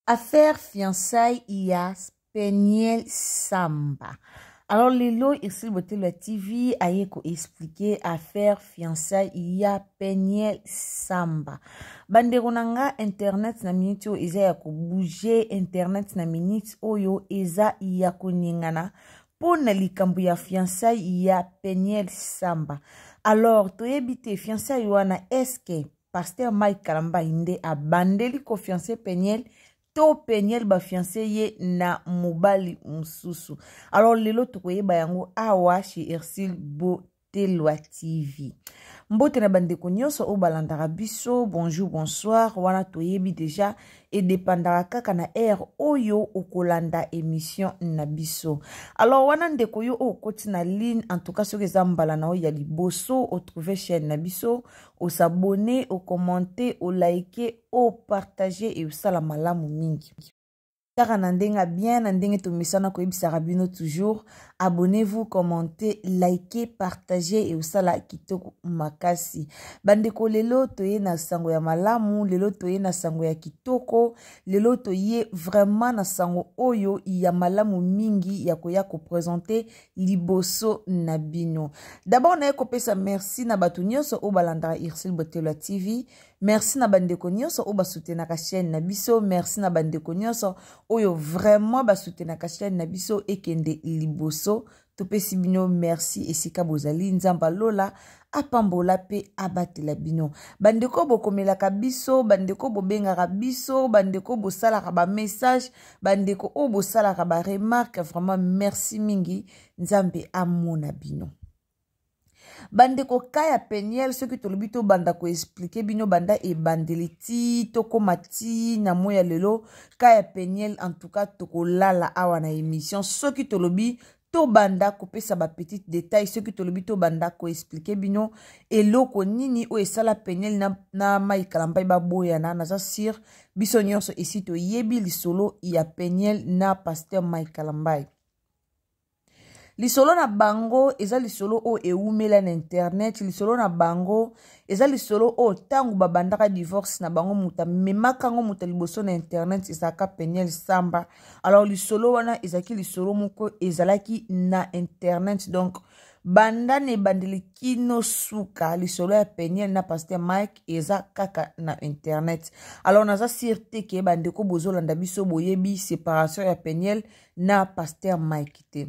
Affaire fiançailles IA Peniel Samba. Alors, Lelo, ici, la TV, a expliqué affaire fiançailles IA Peniel Samba. Banderonanga internet na minute eza ya ko bouger internet na minute oyo eza ya ko ningana pona likambo ya fiançailles ya Peniel Samba. Alors, toyebite fiançailles wana eske Pasteur Mike Kalamba inde abandeli ko fiancé Peniel to Peniel ba fiancé ye na mobali mususu. Alors lelo tukoyeba yango awa chez Ersil Botelwa TV. Mbote na bandeko nyonso o balandaka biso, bonjour, bonsoir, wana toyebi déjà et dépendara kaka na air oyo okolanda émission na biso. Alors wana ndeko yo o koti na ligne, en tout cas soki eza mbala na oyo ya liboso, o trouver chaîne na biso, o s'abonner, o commenter, o liker, o partager et o sala malamu mingi. Car ndenga bien, ndenga to misana ko ibisaka bino toujours. Abonnez-vous, commentez, likez, partagez et usala kitoko makasi. Bandeko lelo toye na sango ya malamu, lelo toye na sango ya kitoko, lelo toye vraiment na sango oyo ya malamu mingi ya koya ko présenter liboso na bino. D'abord na ko pesa merci na batu nyonso o balandara Ersil Botelwa TV. Merci na bandeko nyonso o basutenaka chaîne na biso, merci na bandeko nyonso oyo vraiment basutenaka chaîne na biso ekende liboso. Topesi bino merci esika bozali nzamba lola apambola pe abatela bino. Bandeko bokomelaka biso, bandeko bobengaka biso, bandeko bosalaka ba message, bandeko o bosalaka ba remarque, vraiment merci mingi, nzambe amona bino. Bandeko kaya Peniel, ce que tolobi to banda ko expliquer bino banda e bandeliti toko mati na moya lelo kaya Peniel, en tout cas toko lala awa na émission, ce que tolobi to banda ko pesa ba petit détail, ce que tolobi to banda ko expliquer bino eloko nini o esala Peniel na Mike Kalamba ba boyana na za sir biso nyonso esi to yebi lisolo ya Peniel na Pasteur Mike Kalamba. Lisolo na bango eza lisolo o eumela na internet, lisolo na bango eza lisolo o tangu babandaka divorce na bango muta memakango muta liboso na internet ezaka Peniel Samba. Alors lisolo wana ezaki lisolo moko ezalaki na internet, donc banda ne bandeli kino suka lisolo ya Peniel na Pasteur Mike eza kaka na internet. Alors naza sirte ke bandeko bozolanda biso boyebi séparation ya Peniel na Pasteur Mike te.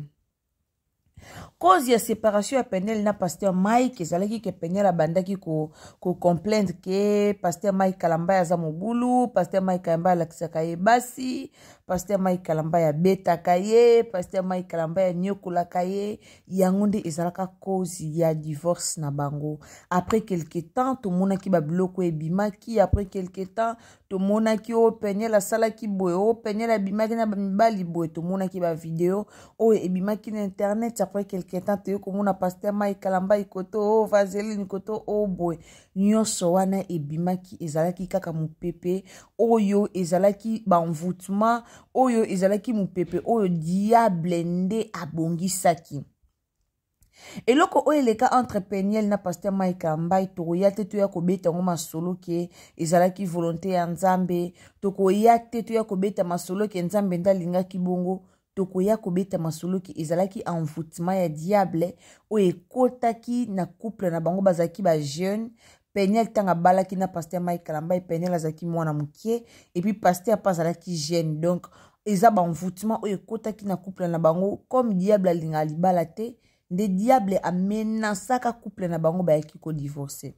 Cause ya séparation ya Peniel na Pasteur Mike ezalaki ke Peniel abandaki ko complaindre ke Pasteur Mike Kalamba ya za mobulu, Pasteur Mike Kalamba lakisaka ye basi, Pasteur Mike Kalamba ya betaka ye, Pasteur Mike Kalamba ya nyokolaka ye, yango nde ezalaka cause ya divorce na bango. Après quelque temps to monaki ba biloko ebimaki, après quelque temps to monaki o Peniel asalaki boye, o Peniel abimaki na mibali boye, to monaki ba video o ebimaki na internet. Après quelque temps te yo komona Pasteur Mike Kalamba ikoto o Vaseline ikoto o boy nyonso wana ebimaki ezalaki kaka mupepe oyo ezalaki ba envoûtement oyo ezalaki mupepe oyo diable nde abongisaki. Eloko oyo eleka entre Peniel na Pasteur Mike Kalamba tokoya te toya kobeta ngo masolo ke ezalaki volonté ya Nzambe, tokoya te toya kobeta masolo ke Nzambe ndalingaki bongo, tokoya kobeta masolo ki ezalaki envoûtement ya diable o ekotaki na couple na bango bazaki ba jeune. Peniel tanga balaki na Pasteur Mike Kalamba, Peniel azaki mwana mukie et puis Pasteur pas azalaki jeune, donc eza ba envoûtement o ekotaki na couple na bango comme diable alinga libala te nde diable amenasaka couple na bango bayaki ko divorcer.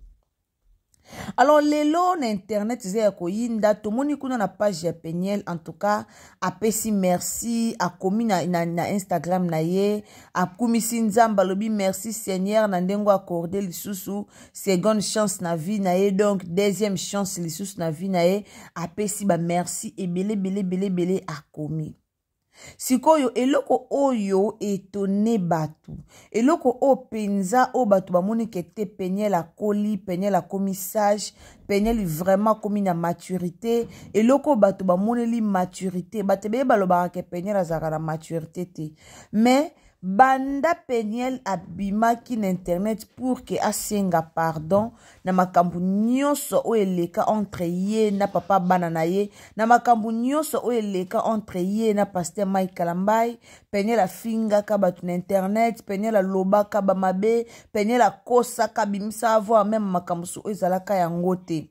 Alors lelo na internet eza ya koyinda tomoni kuna na page ya Peniel, en tout cas apesi merci akomi na Instagram na ye akumisi nzamba lobi merci Seigneur na ndengo accordé lisusu seconde chance na vie na ye, donc deuxième chance lisusu na vie na ye apesi ba merci ebele akomi. Sikoyo eloko oyo etone batu, eloko o penza o batu bamoni kete Peniel akoli, Peniel akomi sage, Peniel vraiment komi na maturité, eloko batu bamoni li maturité, batebe balobaka ke Peniel azaka na maturité te, mais banda Peniel abimaki na internet pour que asenga pardon na makambu nyonso o eleka entre ye na papa bana na ye na makambu nyonso o eleka entre ye na pasteur Mike Kalambai. Peniel afingaka batu na internet, Peniel alobaka bamabe, Peniel akosaka bimisa avoir même makambu so ezalaka yango te.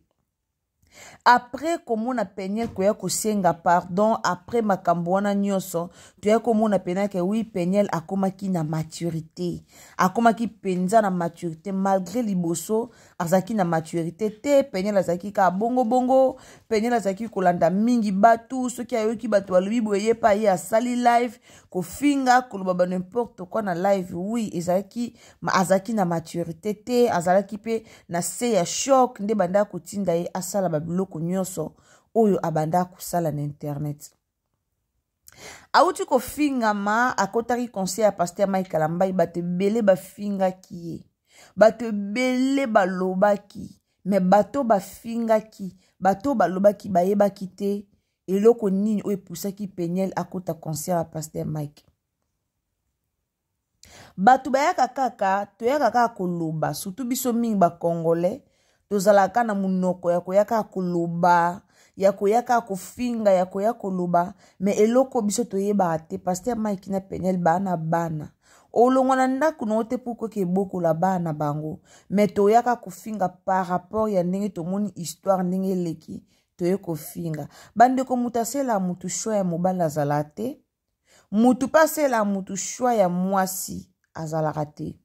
Après komona Peniel koya kosenga pardon, après makambo wana nyonso, tuya komona Peniel ke oui Peniel akomaki na maturité. Akomaki penza na maturité malgré liboso, azaki na maturité te, Peniel azaki ka bongo bongo, Peniel azaki kolanda mingi batu, soki ayoki batu balobi boye pa ye asali live, kofinga koloba ba n'importe quoi na live, oui, azaki na maturité te, azalaki pe na se ya choc nde banda kotinda ye asala biloko nyonso oyo abanda kusala na internet. Auti ko fingama akotaki conseil ya pasteur Mike Kalambai, bate bele ba fingaki ye. Bate bele balobaki, me bato ba fingaki, bato balobaki bayebaki te eloko nini oyo epusaki Peniel akota conseil ya pasteur Mike. Bato bayaka kaka, toyaka kaka koloba, surtout biso mingi ba Congolais. Tozalaka na munoko ya koyaka koloba, ya koyaka kofinga, ya koyaka koloba, me eloko biso toyeba ate pasteur Mike na Peniel bana bana. Olongwana ndaku no te puko ke boko la bana bango, me toyaka kofinga par rapport ya ndenge tomoni histoire ndenge leki, toye kofinga. Bande ko mutasela mutu shwa ya mobala zalate, mutu pasela mutu shwa ya mwasi azalate.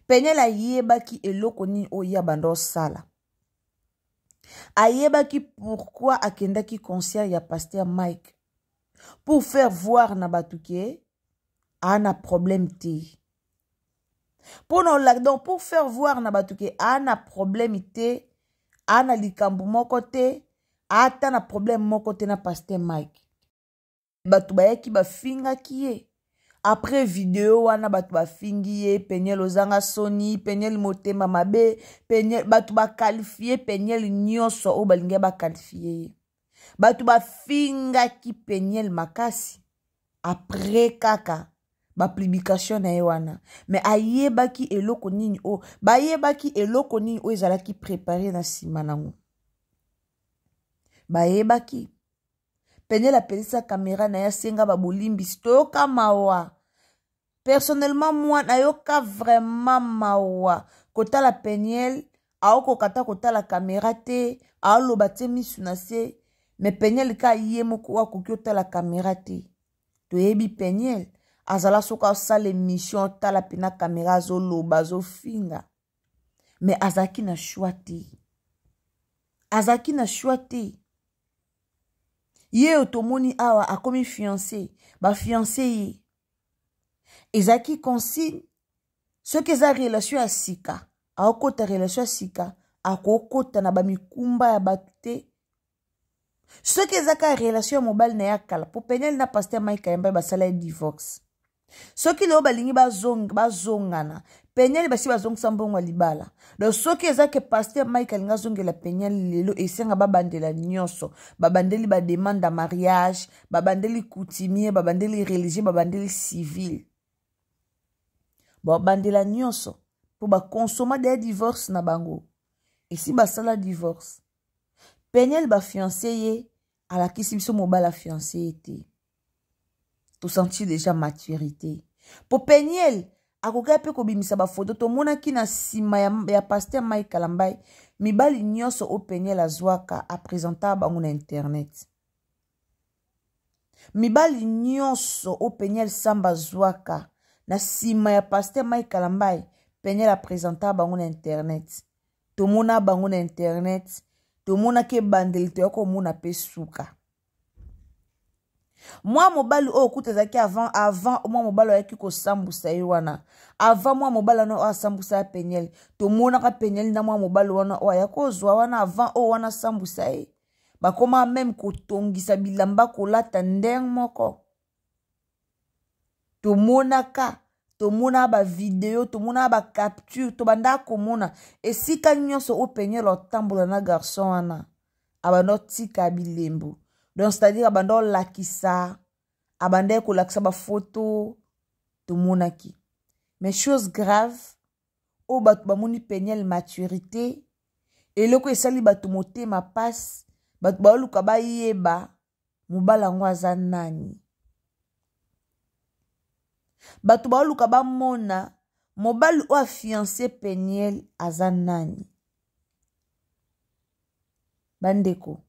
Peniel ayebaki eloko ni oya bando sala. Ayebaki pourquoi akendaki conseil ya pasteur Mike. Pour faire voir na batuke ana problème te. Pour faire voir na batuke ana problème te, ana likambu moko te, ata na problème moko te na pasteur Mike. Batu bayaki bafinga kiye. Après vidéo wana batu ba fingiye, Peniel ozanga soni, Peniel motema mabe, Peniel batu ba qualifié Peniel nyonso o balinga ba qualifié. Batu ba finga ki Peniel makasi. Après kaka ba publication na wana. Mais ayebaki eloko nini o, bayebaki eloko nini o ezalaki préparé na sima nango. Bayebaki Peniel apelisa caméra na ya senga ba bolimbi stoka mawa. Personnellement, moi, nayoka vraiment mawa. Kota la Peniel, aoko kata kota la caméra te, aolo bate misunase, mais Peniel ka yemo kwa kukiota la caméra te. Toyebi Peniel, azala soka sa l'émission ta la pena caméra zo loba zo finga. Mais azaki na chouate. Azaki na chouate. Ye otomoni awa akomi fiancé, ba fiancé ye. Ezaki consigne, ce que za relation à sika, a okota relation à sika, a okota na bamikumba ya batute. Ce que za ka relation mobile na yakala, pour Peniel na pasteur Mike Kalambai basala divorce. Ce qui le balingi bazongana, Peniel basi bazong sambongo libala. Donc ce que za ke pasteur Mike Kalinga zongela Peniel lelo esenga babandela nyonso, babandeli ba demande de mariage, babandeli coutumier, babandeli religieux, babandeli civil. Bandela nyonso pour ba consommer des divorce na bango. Et si ba sala divorce, Peniel ba fiancé ye à la kisi biso mobile fiancé était. Tu senti déjà maturité. Pour Peniel, akoka pe ko bimisa ba photo to mona ki na sima ya pasteur Mike Kalambai, mibali nyonso o Peniel azwaka a présenter bango na internet. Mibali nyonso o Peniel samba zwaka na sima ya pasteur Mike Kalambai, Peniel a présenté bango na internet. Tomona bango na internet, tomona ke bandeli to yako mona pe suka. Moi mobali o kutezaki avant moi mobali yaki ko sambusa wana. Avant moi mobali no o sambusa Peniel, tomona ka Peniel na moi mobali wana o yako zwa wana avant o wana sambusa e. Bakoma même ko tongisa bilamba ko lata ndeng moko. Tomonaka, tomona ba video, tomona ba capture, to banda komona. Et si nyonso o Peniel o tambola na garçon wana, abando tika bilembo. Donc c'est-à-dire abando lakisa, abande ko lakisa ba photo, tomonaki. Mais chose grave, o bato bamoni Peniel maturité, eloko esali bato motema passe, bato baoluka bayeba mobala ngo aza nani. Bato baoluka bamona mobali o afiancé Peniel aza nani. Bandeko,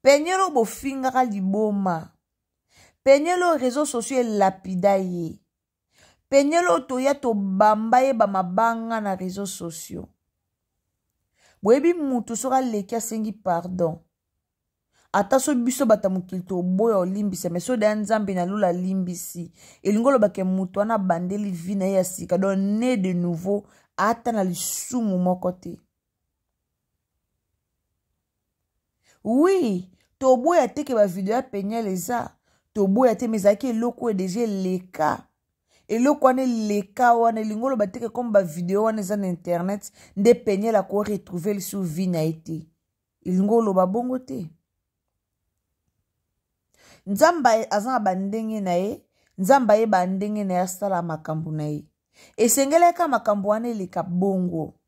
Peniel o bofingaka liboma, Peniel o réseaux sociaux lapida ye, Peniel o toya to bamba ye bamabanga na réseaux sociaux. Boyebi mutu soka leki asengi pardon. Ata so biso batamukili to boya olimbisa, mais so da nzambe na lula limbisi. Elingolo bake mutu wana bandeli vina ya sika, don né de nouveau, ata na lisumu moko te. Oui, to boya te ke ba video ya Peniel eza, to boya te mezaki eloko déjà leka. Eloko wane leka wane lingolo bateke comme ba video wane eza na internet, nde Peniel a ko retrouver li sou vi na ete. Elingolo ba bongo te. Nzamba azana bandenge na ye, nzamba ye bandenge na ye asala makambo na ye. Esengeleka makambo wane leka bongo.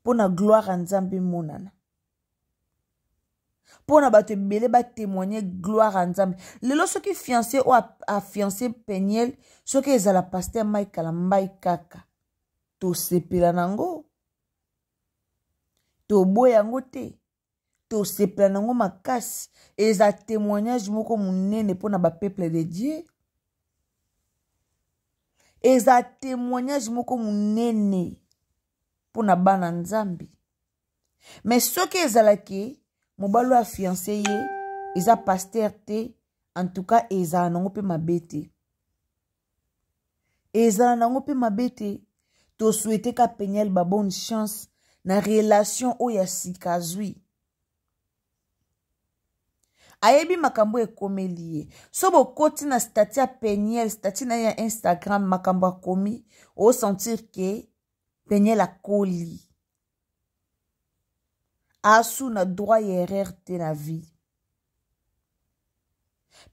Pona gloire nzambe monana. Pona bato ebele ba témoigner gloire à nzambe. Lelo soki fiancé ou a fiancé Peniel, soki ezala pasteur Mike Alambai kaka. To sepela nango. To boya yango te. To sepela nango makasi. Eza témoignage moko munene pona ba peuple de Dieu. Eza témoignage moko munene pona bana nzambe. Mais soki ezalaki mobalo a fiancé ye, eza pasteur te, en tout cas eza nango pe mabete. Eza nango pe mabete, to souhaite ka Peniel ba bonne chance na relation o ya sikazui. Ayebi makambo ekomeli ye. So bo koti na stati ya Peniel, stati na ya Instagram makambo akomi, o sentir que Peniel a koli. Asu na droit et erreur te na vie.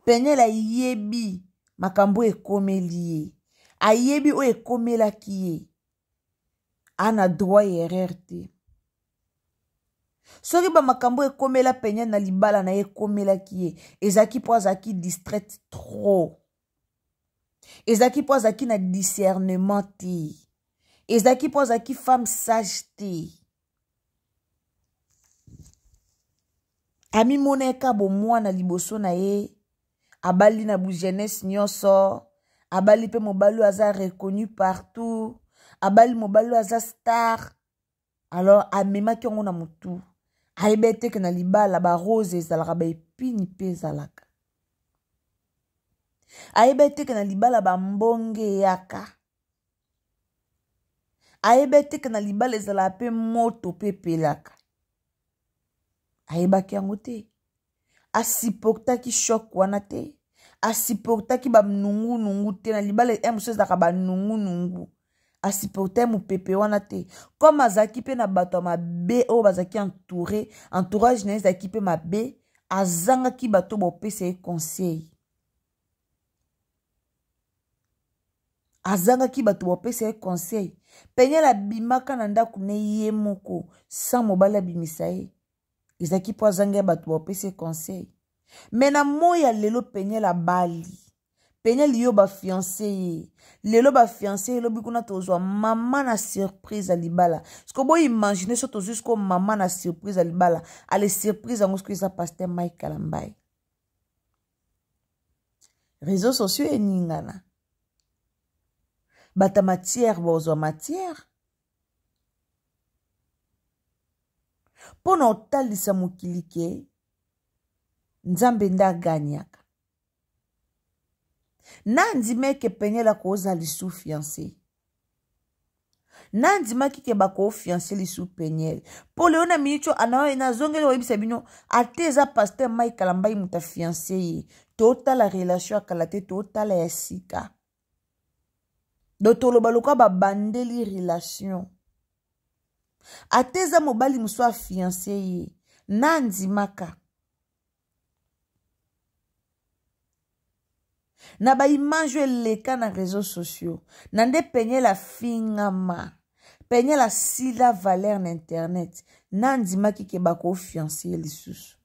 Peniel a yebi makambo ekomeli ye. A yebi o ekomela ki ye. Ana droit et erreur te. Soki ba makambo ekomela Peniel na libala na ekomela ki ye. Ezaki po azaki distraite trop. Ezaki po azaki na discernement te. Ezaki po azaki femme sage te. Ami moneka bo mwana liboso na ye, abali na bu jeunesse nyonso, abali pe mobali aza reconnu partout, abali mobali aza star. Alors amema ki ongo na mutu, aibete ke na libala ba rose ezalaka ba epini pe ezalaka. Aibete ke na libala ba mbonge yaka. Aibete ke na libala ezalaka pe moto pe pelaka. Aibaki yango te. Asiportaki choc wana te. Asiportaki ba nungu nungu te. Na libala emso zaka ba nungu nungu. Asiportaki mu pepe wana te. Comme azaki pe na bato mabe o bazaki entouré. Entourage na ezaki pe mabe. Azanga ki bato bo pese e conseil. Azanga ki bato bo pese e conseil. Peniel abimaka na ndaku ne ye moko. Sans mobali abimisa ye. Ezaki po azanga bato ba pese conseil. Mena moya lelo Peniel abali. Peniel yo ba fiancé ye. Lelo ba fiancé lo bikuna tozwa mama na surprise a libala. Sko bo imaginer so tozu sko mama na surprise a libala. Ale surprise ango sko isa pasteur Mike Alambai. Réseaux sociaux eningana. Bata matière bozo matière. Pona otalisa mokili ke nzambe nda ganyaka. Nandime ke Peniel akoza lisu fiancé. Nandima ke bako fiancé lisu Peniel. Po leona minicho anawa na zongeli webisa bino ateza pasteur Mike Alambai muta fiancé ye. Tota la relation akalate tota la yasika. Dotolo baluka ba bandeli relation. Ateza mobali muswa fiancé ye. Nandimaka. Na ba image eleka na réseaux sociaux. Nande Peniel a fingama. Peniel a sila valeur na internet. Nandimaki ke bako fiancé lisusu.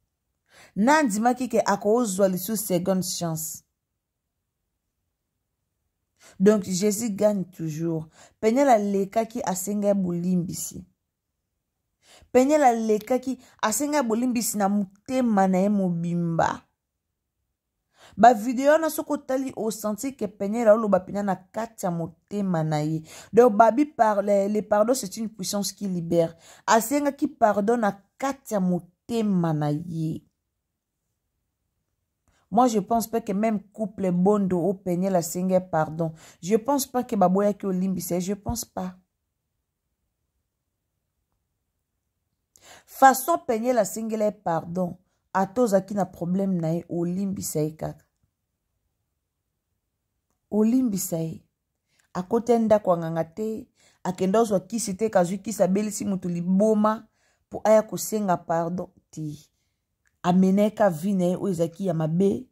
Nandimaki ke ako ozwa lisusu seconde chance. Donc Jésus gagne toujours. Peniel a leka ki asenga bolimbisi. Peniel a leka ki asenga bolimbisi na mutema na ye mobimba. Ba video na soko tali au senti que Peniel a oloba pena na katia motema na ye. Donc babi parle, le pardon c'est une puissance qui libère. Asenga qui pardonne na katia motema na ye. Moi, je pense pas que même couple bondo au Peniel a sengé pardon. Je pense pas que baboya ki olimbise. Je pense pas. Façon Peniel a sengé pardon. A toza ki na problème na ye olimbise kaka. Olimbise. A kote ndako nganga te. Akenda ozwa kisi te kazwi kisa belisi mutu liboma. Po aya kosenga pardon ti. Ameneka vine oizaki ya mabe.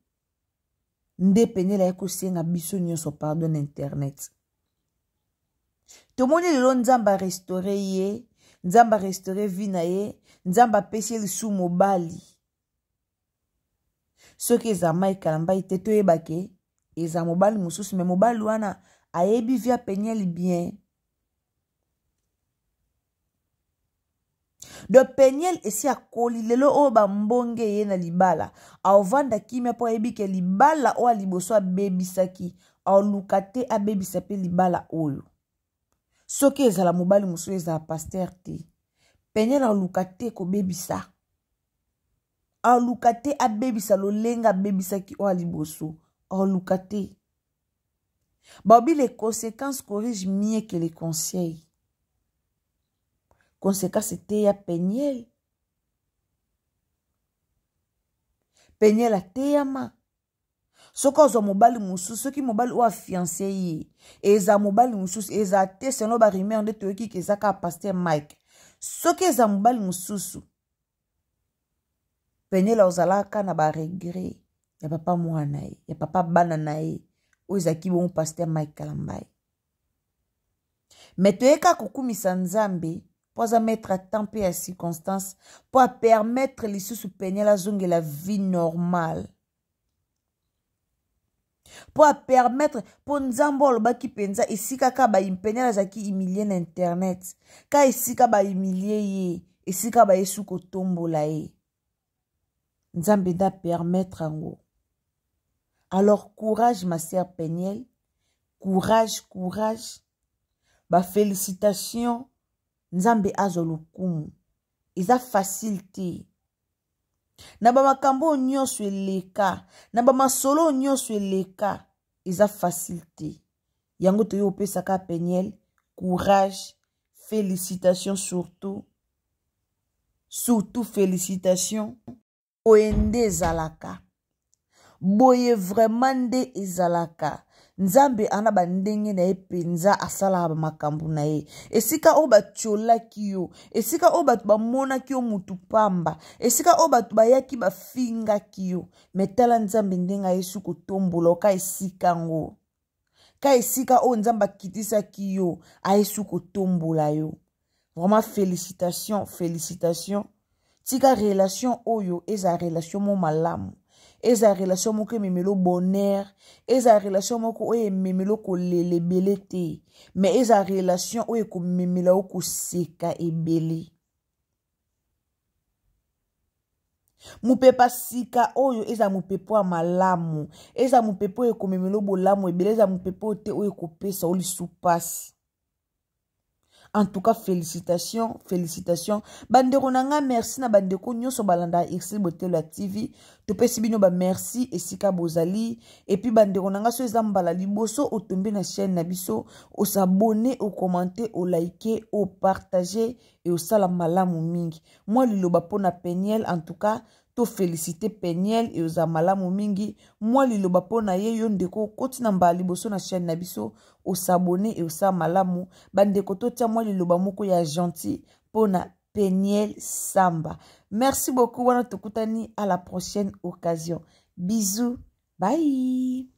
Nde Peniel a kosenga biso nyonso pardon internet. Tomoni lelo nzamba restauré ye. Nzamba restauré vina ye. Nzamba pesi lisu mobali. Soki eza mai kalamba ite toyebake. Eza mobali mususu. Me mobali wana ayebi via Peniel bien. De Peniel esi akoli lelo o ba mbonge ye na libala. Aovanda kimia po ayebi ke libala o aliboso abebisaki. Aolukate abebisa pe libala oyo. Soki ezala mobali musu eza pasteur te. Peniel aolukate ko bebisa. Aolukate abebisa lolenga abebisaki o aliboso. Aolukate. Babi les conséquences corrigent mieux que les conseils. Conséquence c'était ya Peniel. Peniel a teyama. Soko ozo mobali mususu, soki mobali ou a fiancé ye. Eza mobali mususu, eza te seno ba rime onde toyoki ke zaka pasteur Mike. Soki eza mobali mususu. Peniel ozalaka na ba regret. Ya papa mwana ye, ya papa bana na ye. Ou ezaki bon pasteur Mike Kalambai. Mais toyeka kokumisa Nzambe. Pour mettre à temps et à circonstance, pour permettre les sous Peniel à zonge la vie normale. Pour permettre, pour Nzambo le baki penza, ici kaka ba Peniel zaki humilier l'internet. Ka ici ka ba humilier ye, ici ka ba yesu kotombo la ye. Nzambe da permettre ango. Alors courage ma sœur Peniel, courage, courage. Ba félicitations. Nzambe azolukumu. Iza facilité. Naba makambo nyonso eleka. Naba masolo nyonso eleka. Iza facilité. Yango toyo pesaka Peniel. Courage. Félicitations surtout. Surtout félicitations. Oende zalaka. Boye vraiment nde ezalaka. Nzambe anaba ndenge na ye penza asala makambu na ye. Esika o batiola kiyo. Esika o batu bamona kiyo mutu pamba. Esika o batu bayaki bafinga kiyo. Metala Nzambe ndenga yesu kotombolo ka esika ngo. Ka esika o Nzamba kitisa kiyo. A yesu kotombola yo. Vraiment félicitations, félicitations. Tika relation oyo eza relation mo malamu. Eza relation moko memelo bonheur. Eza relation moko oye memelo ko lele belete. Mais eza relation oye ko memela ko seka ebele. Mupepa sika oyo eza mupepo malamu. Eza mupepo oye ko memelo bolamu ebele. Eza mupepo te oye ko pesa oli soupasi. En tout cas, félicitations, félicitations. Bandeko nanga merci na bandeko nyonso balanda XL Botelo TV. Topesi bino ba merci esika bozali. Et puis bandeko nanga so ezambala liboso otombe na chaîne na biso, o s'abonner, o commenter, o liker, o partager et o sala malamu mingi. Moi liloba pona Peniel en tout cas. To féliciter Peniel et aux amalamu mingi. Moi liloba pona ye yo ndeko koti na mbali boso na chaîne na biso o s'abonner et au sa malamu bandeko to tia moi liloba moko ya gentil pona Peniel Samba. Merci beaucoup wana tokutani à la prochaine occasion. Bisous. Bye.